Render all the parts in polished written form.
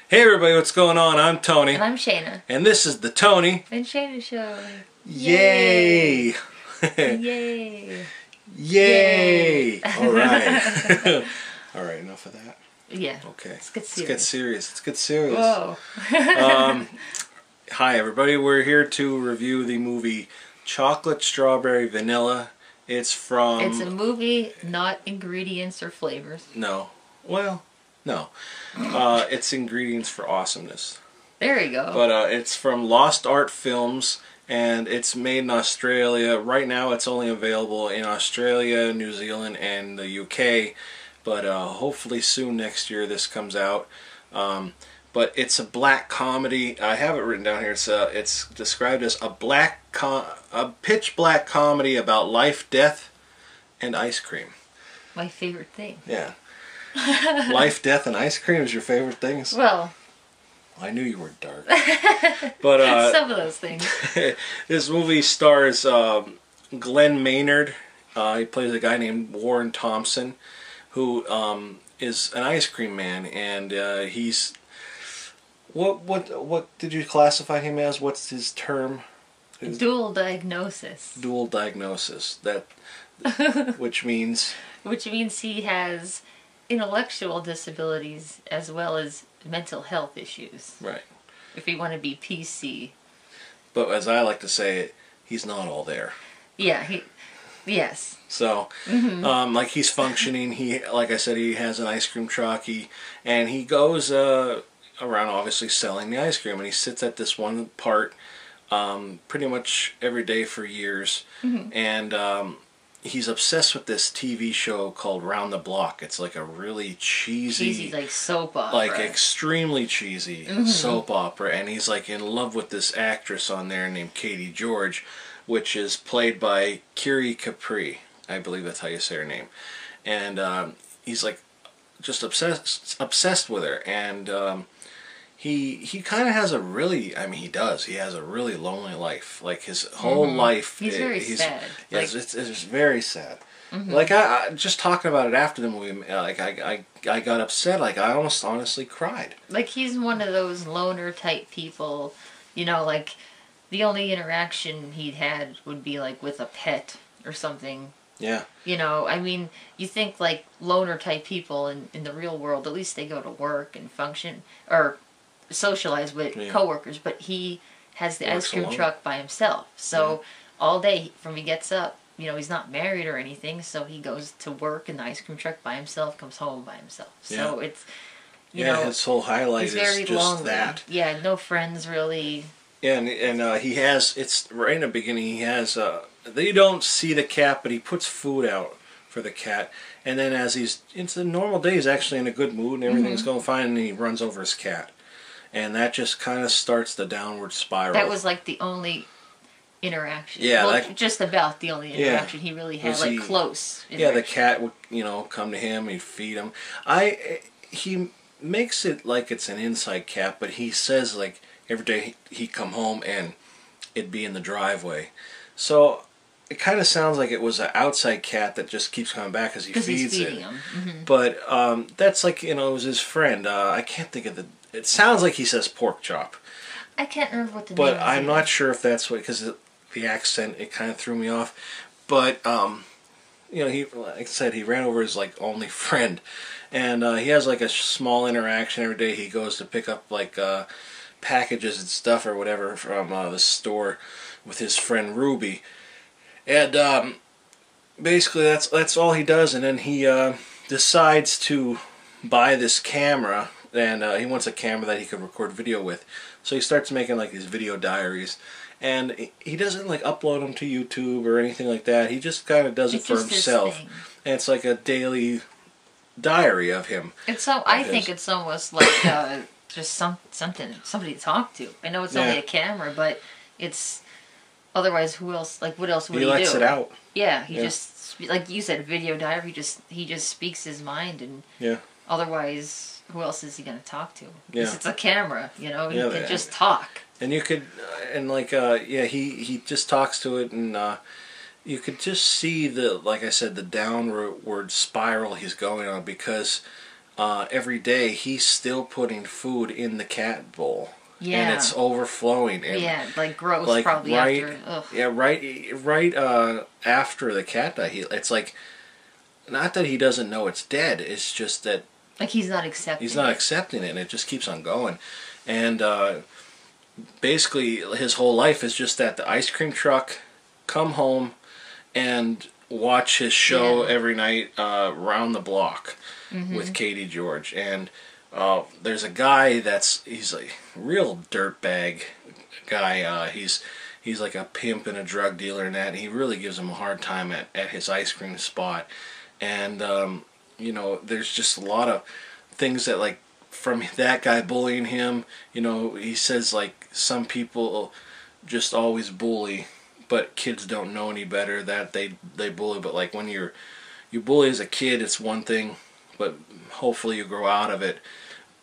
Hey everybody, what's going on? I'm Tony. And I'm Shayna. And this is the Tony and Shayna Show. Yay! Yay! Yay! Alright. Alright, enough of that? Yeah. Okay. Let's get serious. Let's get serious. Let's get serious. Whoa. Hi everybody, we're here to review the movie Chocolate Strawberry Vanilla. It's It's a movie, not ingredients or flavors. No. Well, no. It's ingredients for awesomeness. There you go. But it's from Lost Art Films, and it's made in Australia. Right now it's only available in Australia, New Zealand, and the UK. But hopefully soon next year this comes out. But it's a black comedy. I have it written down here. It's described as a pitch black comedy about life, death, and ice cream. My favorite thing. Yeah. Life, death, and ice cream is your favorite things? Well, I knew you were dark. But some of those things. This movie stars Glenn Maynard. He plays a guy named Warren Thompson, who is an ice cream man, and he's what did you classify him as? What's his term? Dual diagnosis. Dual diagnosis. That which means he has intellectual disabilities as well as mental health issues. Right. If you want to be PC. But as I like to say it, he's not all there. Yeah, yes. So, like he's functioning. Like I said, he has an ice cream truck. And he goes around, obviously selling the ice cream. And he sits at this one part pretty much every day for years. And he's obsessed with this TV show called Round the Block. It's like a really cheesy, like soap opera, like extremely cheesy soap opera. And he's like in love with this actress on there named Katie George, which is played by Kiri Capri. I believe that's how you say her name. And he's like just obsessed with her. And he kind of has a really, I mean, he has a really lonely life. Like his whole life, he's very sad. Yes, it's very sad. Like I just talking about it after the movie, like I got upset. Like I almost honestly cried. Like he's one of those loner type people, you know, like the only interaction he'd had would be like with a pet or something. Yeah. You know, I mean, you think like loner type people in the real world, at least they go to work and function or socialize with coworkers, but he has the ice cream truck by himself. So all day from he gets up, you know, he's not married or anything, so he goes to work in the ice cream truck by himself, comes home by himself. So it's, you know, his whole highlight is very just lonely. that. Yeah, no friends really. Yeah, and he has, it's right in the beginning, he has, they don't see the cat, but he puts food out for the cat. And then as it's a normal day, he's actually in a good mood and everything's going fine, and he runs over his cat. And that just kind of starts the downward spiral. That was like the only interaction. Yeah. Well, just about the only interaction he really had, like close interaction. Yeah, the cat would, you know, come to him, he'd feed him. He makes it like it's an inside cat, but he says like every day he'd come home and it'd be in the driveway. So it kind of sounds like it was an outside cat that just keeps coming back because he's feeding him. But that's like, you know, it was his friend. I can't think of it sounds like he says pork chop. I can't remember what the name is. But I'm not sure if that's what, because the accent, it kind of threw me off. But, you know, like I said, he ran over his, like, only friend. And he has, like, a small interaction every day. He goes to pick up, like, packages and stuff or whatever from the store with his friend Ruby. And basically that's all he does. And then he decides to buy this camera. And he wants a camera that he could record video with. So he starts making like these video diaries. And he doesn't like upload them to YouTube or anything like that. He just kind of does it for himself. And it's like a daily diary of him. And so I think it's almost like just somebody to talk to. I know it's only a camera, but it's otherwise who else? Like what else would he do? He lets it out. Yeah, he just like you said, video diary. He just speaks his mind, and otherwise. Who else is he going to talk to? Because it's a camera, you know, you can just talk. And you could, and like, he just talks to it, and you could just see like I said, the downward spiral he's going on, because every day he's still putting food in the cat bowl. Yeah. And it's overflowing. And yeah, like gross like probably right, after. Ugh. Yeah, right after the cat died, it's like, not that he doesn't know it's dead, it's just that like he's not accepting it, and it just keeps on going. And basically his whole life is just that the ice cream truck, come home and watch his show every night around the block with Katie George. And there's a guy he's a real dirtbag guy. He's like a pimp and a drug dealer and that. And he really gives him a hard time at his ice cream spot. And you know, there's just a lot of things that, like, from that guy bullying him, you know, he says, like, some people just always bully, but kids don't know any better, that they bully. But like, when you bully as a kid, it's one thing, but hopefully you grow out of it.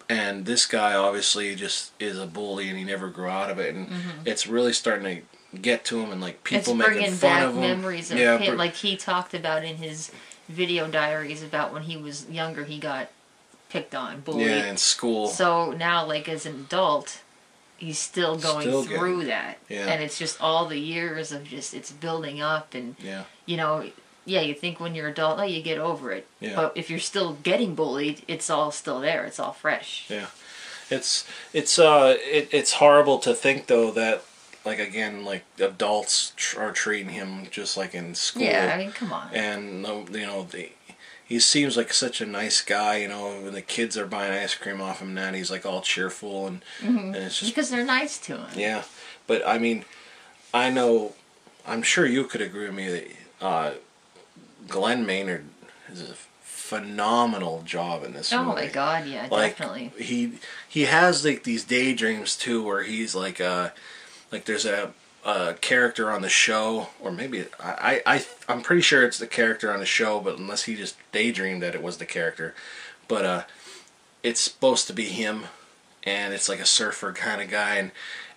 And this guy obviously just is a bully, and he never grew out of it, and it's really starting to get to him, and like people making fun of him. Memories of him, like he talked about in his video diaries about when he was younger, he got picked on, bullied. Yeah, in school. So now, like, as an adult, he's still going through that. Yeah. And it's just all the years of just, it's building up, and, you know, yeah, you think when you're adult, oh, you get over it. Yeah. But if you're still getting bullied, it's all still there. It's all fresh. Yeah. It's horrible to think, though, that, like, again, like, adults are treating him just like in school. Yeah, I mean, come on. And, you know, he seems like such a nice guy, you know, when the kids are buying ice cream off him now, he's, like, all cheerful, and it's just... Because they're nice to him. Yeah. But, I mean, I'm sure you could agree with me that Glenn Maynard is a phenomenal job in this movie. Oh, my God, yeah, like, definitely. He has, like, these daydreams, too, where he's, like, there's a character on the show, or maybe I'm pretty sure it's the character on the show, but unless he just daydreamed that it was the character, but it's supposed to be him, and it's like a surfer kind of guy,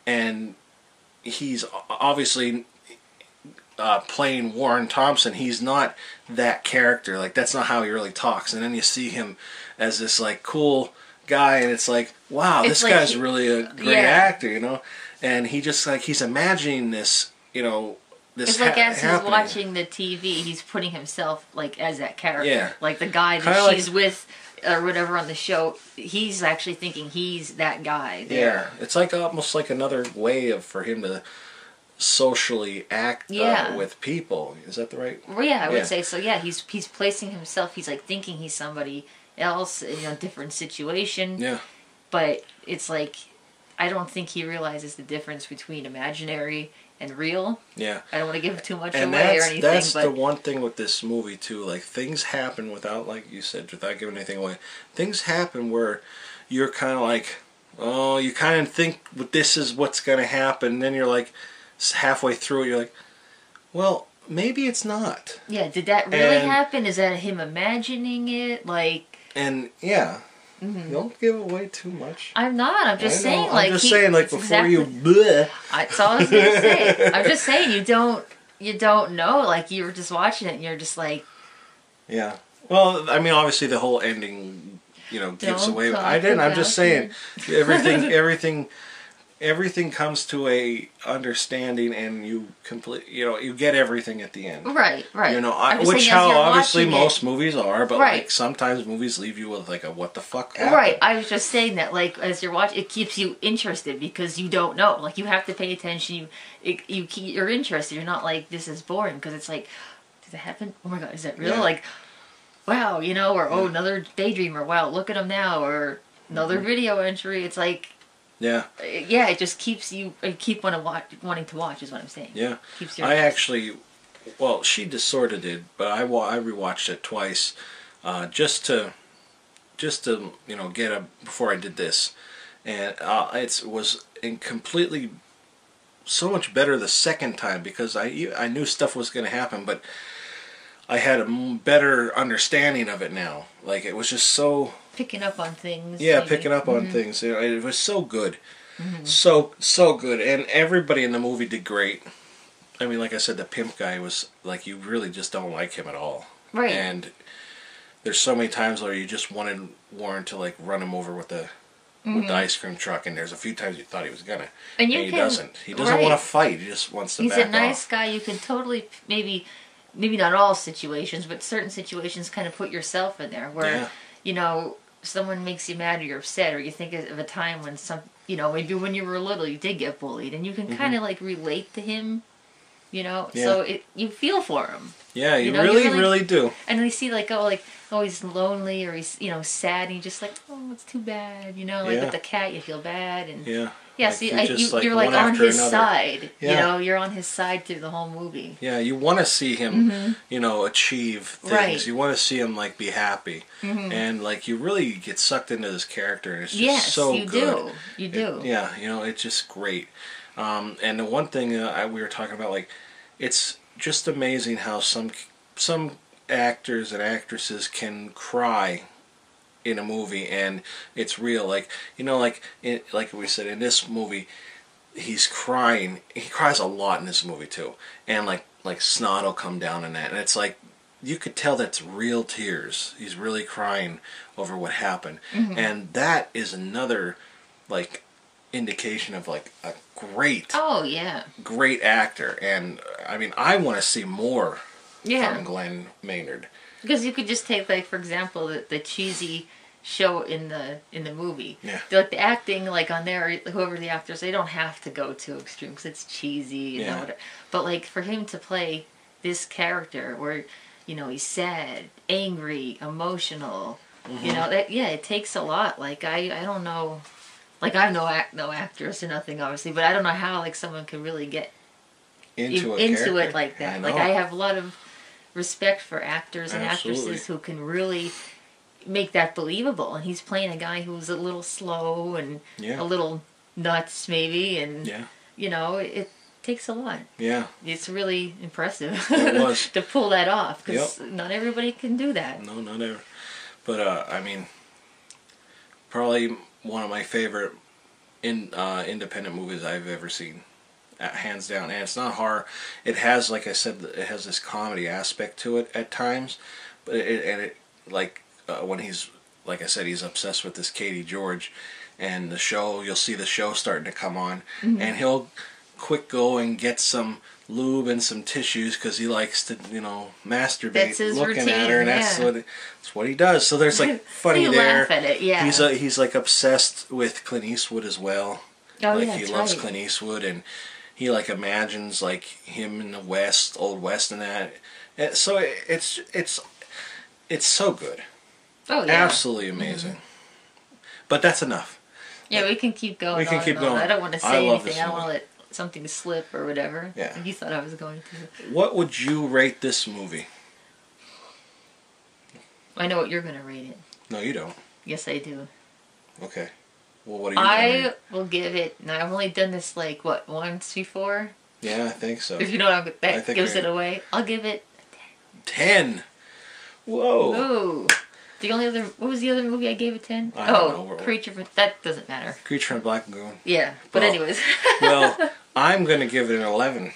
and he's obviously playing Warren Thompson. He's not that character, like, that's not how he really talks, and then you see him as this, like, cool guy, and it's like, wow, this like guy's really a great actor, you know. And he just, like, he's imagining this, you know, this it's like as he's watching the TV, he's putting himself, like, as that character. Yeah. Like the guy that she's with or whatever on the show, he's actually thinking he's that guy there. Yeah. It's like almost like another way for him to socially act with people. Is that the right? Well, yeah, I would say so. Yeah, he's placing himself, he's, like, thinking he's somebody else in a different situation. Yeah. But it's like, I don't think he realizes the difference between imaginary and real. Yeah. I don't want to give too much away or anything. That's the one thing with this movie, too. Like, things happen without, like you said, without giving anything away. Things happen where you're kind of like, oh, you kind of think this is what's going to happen. And then you're like, halfway through it, you're like, well, maybe it's not. Yeah, did that really happen? Is that him imagining it? Like... And, yeah. Don't give away too much. I'm not. I'm just saying, like, before you. Bleh. That's all I was gonna say. I'm just saying, you don't know. Like, you were just watching it, and you're just like. Yeah. Well, I mean, obviously, the whole ending, you know, gives away. I didn't. I'm just saying, everything comes to a understanding, and you get everything at the end. Right, right. You know, which how obviously most movies are, but like sometimes movies leave you with like a what the fuck happened. Right. I was just saying that, like, as you're watching, it keeps you interested because you don't know. Like, you have to pay attention. You're interested. You're not like, this is boring, because it's like, did that happen? Oh my God, is that real? Yeah. Like, wow, you know, or oh, another daydreamer. Wow, look at him now, or another video entry. It's like. Yeah. Yeah, it just keeps you wanting to watch is what I'm saying. Yeah. Keeps you. I actually, well, she just sort of did, but I rewatched it twice, just to you know get before I did this, and it was completely so much better the second time because I knew stuff was going to happen, but I had a better understanding of it now. Like, it was just so. Picking up on things. Yeah, maybe. Picking up on things. You know, it was so good. So good. And everybody in the movie did great. I mean, like I said, the pimp guy was, like, you really just don't like him at all. Right. And there's so many times where you just wanted Warren to like run him over with the ice cream truck, and there's a few times you thought he was gonna, and he doesn't. He doesn't want to fight. He just wants to. He's back a nice off. guy. You can totally maybe not all situations, but certain situations kind of put yourself in there where you know someone makes you mad or you're upset, or you think of a time when maybe when you were little you did get bullied, and you can kind of like relate to him. So you feel for him. Yeah, you really do. And you see like he's lonely, or he's sad, and you're just like, oh, it's too bad, like with the cat you feel bad, and like see, you're like on his side. You're on his side through the whole movie. Yeah, you want to see him, achieve things. Right. You want to see him like be happy, and like you really get sucked into this character, and it's just so good. You do. It's just great. And the one thing we were talking about, like, it's just amazing how some actors and actresses can cry in a movie, and it's real. Like, like we said, in this movie, he's crying. He cries a lot in this movie too, and like snot will come down in that, and it's like you could tell that's real tears. He's really crying over what happened, and that is another like indication of like a great actor. And I mean, I want to see more from Glenn Maynard, because you could just take, like, for example, the cheesy show in the movie. Like the acting, like on there, whoever the actors, they don't have to go too extreme because it's cheesy, but like for him to play this character where he's sad, angry, emotional, it takes a lot. Like I don't know. Like, I'm no actress or nothing, obviously, but I don't know how, like, someone could really get into it like that. Like, I have a lot of respect for actors and actresses who can really make that believable. And he's playing a guy who's a little slow and a little nuts, maybe, and, it takes a lot. Yeah. It's really impressive it was. to pull that off, because not everybody can do that. No, not ever. But, I mean, probably one of my favorite independent movies I've ever seen, hands down. And it's not horror. It has, like I said, it has this comedy aspect to it at times. But when he's, like I said, he's obsessed with this Katie George, and the show, you'll see the show starting to come on, and he'll quick go and get some lube and some tissues because he likes to, masturbate looking routine, at her, and that's what he does. So there's like funny there. Laugh at it, He's like obsessed with Clint Eastwood as well. Oh, like he loves Clint Eastwood, and he like imagines like him in the West, Old West, and that. And so it's so good. Oh yeah, absolutely amazing. But that's enough. Yeah, we can keep going. We can keep going. I don't want to say anything. I don't want to let something slip or whatever. Yeah. You thought I was going to. What would you rate this movie? I know what you're going to rate it. No, you don't. Yes, I do. Okay. Well, what are you I will give it. Now, I've only done this like once before. Yeah, I think so. If you know what that gives it away, I'll give it a 10. Whoa. Whoa. What was the other movie I gave it 10? I don't know. Creature from... That doesn't matter. Creature from Black Lagoon. Yeah, but anyways. Well, I'm going to give it an 11.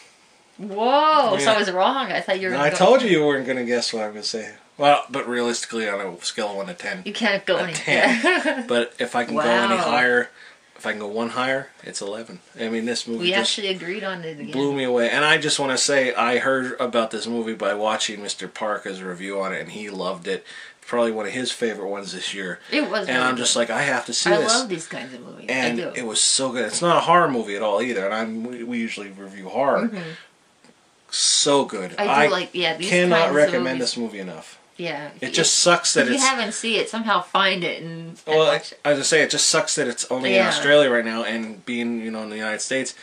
Whoa, yeah. So I was wrong. I thought you were going to I told you weren't going to guess what I was going to say. Well, but realistically, on a scale of 1 to 10. You can't go any 10. But if I can go any higher, if I can go one higher, it's 11. I mean, this movie actually agreed on it again. Blew me away. And I just want to say, I heard about this movie by watching Mr. Parker's review on it, and he loved it. Probably one of his favorite ones this year. It was. And I'm just like, I have to see this. I love these kinds of movies. And I do. It was so good. It's not a horror movie at all either. And we usually review horror. Mm-hmm. So good. These cannot recommend this movie enough. Yeah. It just sucks that if you haven't seen it, somehow find it and watch it. As I say, it just sucks that it's only in Australia right now, and being, in the United States,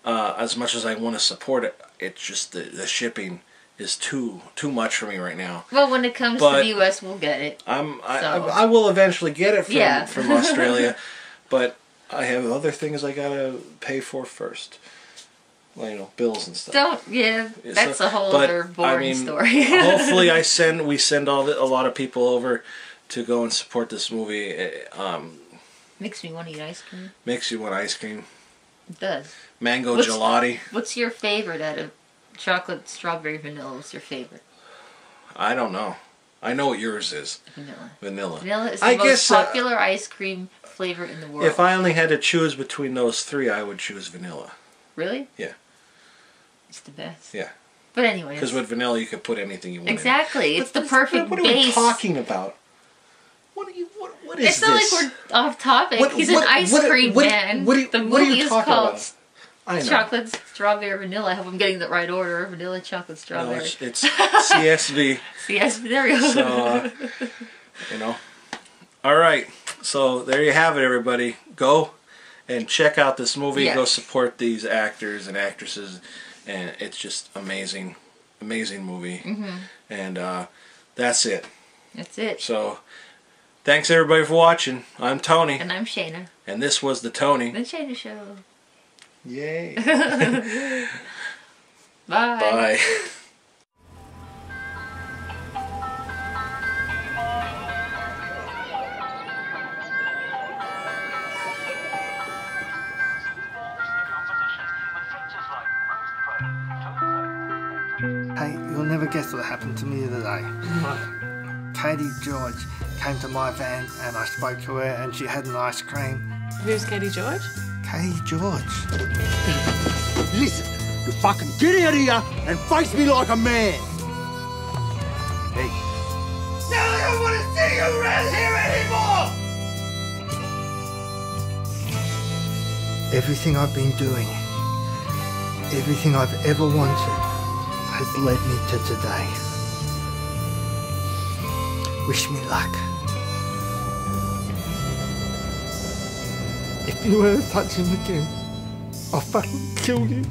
as much as I want to support it, it's just the shipping is too much for me right now. Well, when it comes to the U.S., we'll get it. I will eventually get it from Australia, but I have other things I gotta pay for first. Well, bills and stuff. That's a whole other boring story. Hopefully, we send a lot of people over to go and support this movie. Makes me want to eat ice cream. Makes you want ice cream. It does. Mango gelati. What's your favorite out of chocolate, strawberry, vanilla? What's your favorite? I don't know. I know what yours is. Vanilla. Vanilla. Vanilla is the most popular ice cream flavor in the world. If I only had to choose between those three, I would choose vanilla. Really? Yeah. It's the best. Yeah. But anyways. Because with vanilla, you can put anything you want. Exactly. in. It's the perfect what base. What are we talking about? What is it's this? It's not like we're off topic. He's an ice cream man. The movie is called Chocolate, Strawberry, Vanilla. I hope I'm getting the right order. Vanilla, chocolate, strawberry. No, it's CSV. CSV, there we go. So, you know. All right. So, there you have it, everybody. Go and check out this movie. Yes. Go support these actors and actresses. And it's just amazing. Amazing movie. Mm-hmm. And that's it. That's it. So, thanks, everybody, for watching. I'm Tony. And I'm Shayna. And this was the Tony. The Shayna Show. Yay. Bye. Bye. Hey, you'll never guess what happened to me today. Katie George came to my van and I spoke to her and she had an ice cream. Who's Katie George? Katie George. Listen, you fucking get out of here and face me like a man. Hey. Now I don't want to see you around here anymore! Everything I've been doing, everything I've ever wanted, has led me to today. Wish me luck. If you ever touch him again, I'll fucking kill you.